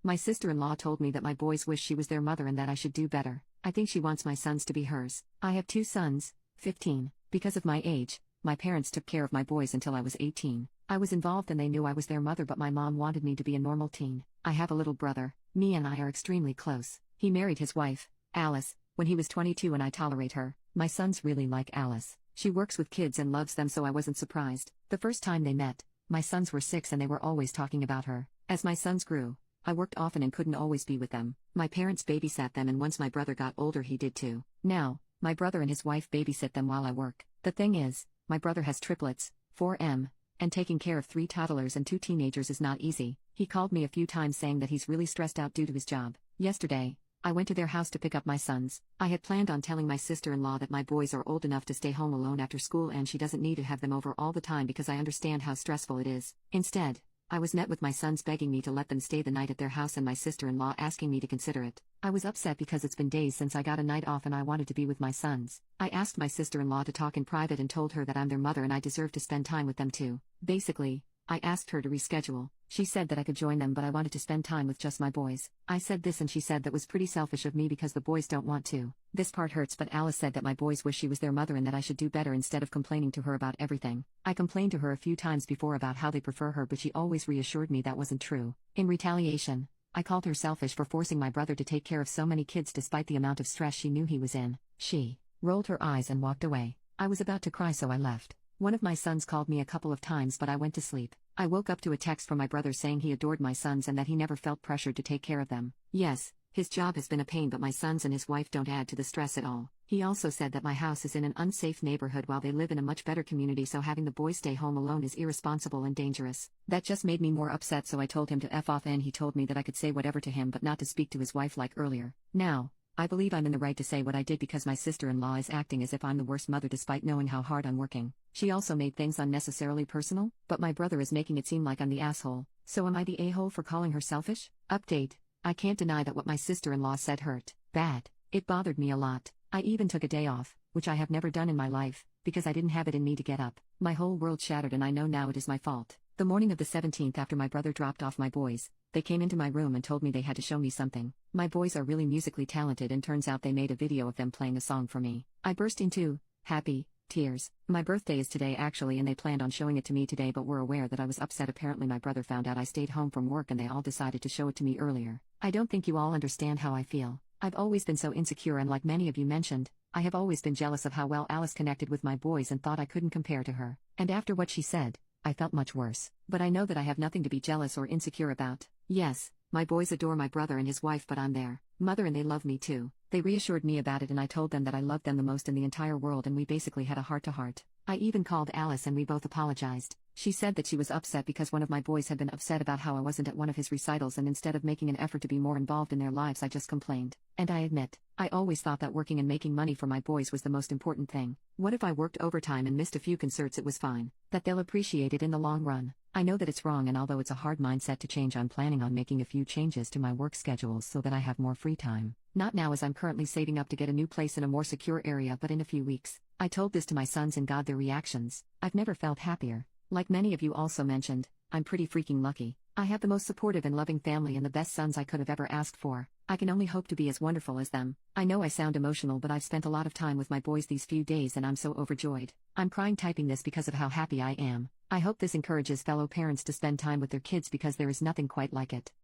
My sister-in-law told me that my boys wish she was their mother and that I should do better. I think she wants my sons to be hers. I have 2 sons, 15. Because of my age, my parents took care of my boys until I was 18. I was involved and they knew I was their mother, but my mom wanted me to be a normal teen. I have a little brother. Me and I are extremely close. He married his wife, Alice, when he was 22 and I tolerate her. My sons really like Alice. She works with kids and loves them, so I wasn't surprised. The first time they met, my sons were 6 and they were always talking about her. As my sons grew, I worked often and couldn't always be with them. My parents babysat them, and once my brother got older he did too. Now, my brother and his wife babysit them while I work. The thing is, my brother has triplets, 4M, and taking care of 3 toddlers and 2 teenagers is not easy. He called me a few times saying that he's really stressed out due to his job. Yesterday, I went to their house to pick up my sons. I had planned on telling my sister-in-law that my boys are old enough to stay home alone after school and she doesn't need to have them over all the time because I understand how stressful it is. Instead, I was met with my sons begging me to let them stay the night at their house and my sister-in-law asking me to consider it. I was upset because it's been days since I got a night off and I wanted to be with my sons. I asked my sister-in-law to talk in private and told her that I'm their mother and I deserve to spend time with them too. Basically, I asked her to reschedule. She said that I could join them, but I wanted to spend time with just my boys. I said this and she said that was pretty selfish of me because the boys don't want to. This part hurts, but Alice said that my boys wish she was their mother and that I should do better instead of complaining to her about everything. I complained to her a few times before about how they prefer her, but she always reassured me that wasn't true. In retaliation, I called her selfish for forcing my brother to take care of so many kids despite the amount of stress she knew he was in. She rolled her eyes and walked away. I was about to cry, so I left. One of my sons called me a couple of times, but I went to sleep. I woke up to a text from my brother saying he adored my sons and that he never felt pressured to take care of them. Yes, his job has been a pain, but my sons and his wife don't add to the stress at all. He also said that my house is in an unsafe neighborhood while they live in a much better community, so having the boys stay home alone is irresponsible and dangerous. That just made me more upset, so I told him to F off, and he told me that I could say whatever to him but not to speak to his wife like earlier. Now, I believe I'm in the right to say what I did because my sister-in-law is acting as if I'm the worst mother despite knowing how hard I'm working. She also made things unnecessarily personal, but my brother is making it seem like I'm the asshole. So am I the a-hole for calling her selfish? Update: I can't deny that what my sister-in-law said hurt bad. It bothered me a lot. I even took a day off, which I have never done in my life, because I didn't have it in me to get up. My whole world shattered and I know now it is my fault. The morning of the 17th, after my brother dropped off my boys, they came into my room and told me they had to show me something. My boys are really musically talented and turns out they made a video of them playing a song for me. I burst into happy tears. My birthday is today actually, and they planned on showing it to me today but were aware that I was upset. Apparently my brother found out I stayed home from work and they all decided to show it to me earlier. I don't think you all understand how I feel. I've always been so insecure, and like many of you mentioned, I have always been jealous of how well Alice connected with my boys and thought I couldn't compare to her. And after what she said, I felt much worse. But I know that I have nothing to be jealous or insecure about. Yes, my boys adore my brother and his wife, but I'm their mother and they love me too. They reassured me about it and I told them that I loved them the most in the entire world, and we basically had a heart-to-heart. I even called Alice and we both apologized. She said that she was upset because one of my boys had been upset about how I wasn't at one of his recitals, and instead of making an effort to be more involved in their lives I just complained. And I admit, I always thought that working and making money for my boys was the most important thing. What if I worked overtime and missed a few concerts? It was fine. That they'll appreciate it in the long run. I know that it's wrong, and although it's a hard mindset to change, I'm planning on making a few changes to my work schedules so that I have more free time. Not now, as I'm currently saving up to get a new place in a more secure area, but in a few weeks. I told this to my sons and got their reactions. I've never felt happier. Like many of you also mentioned, I'm pretty freaking lucky. I have the most supportive and loving family and the best sons I could have ever asked for. I can only hope to be as wonderful as them. I know I sound emotional, but I've spent a lot of time with my boys these few days and I'm so overjoyed. I'm crying typing this because of how happy I am. I hope this encourages fellow parents to spend time with their kids because there is nothing quite like it.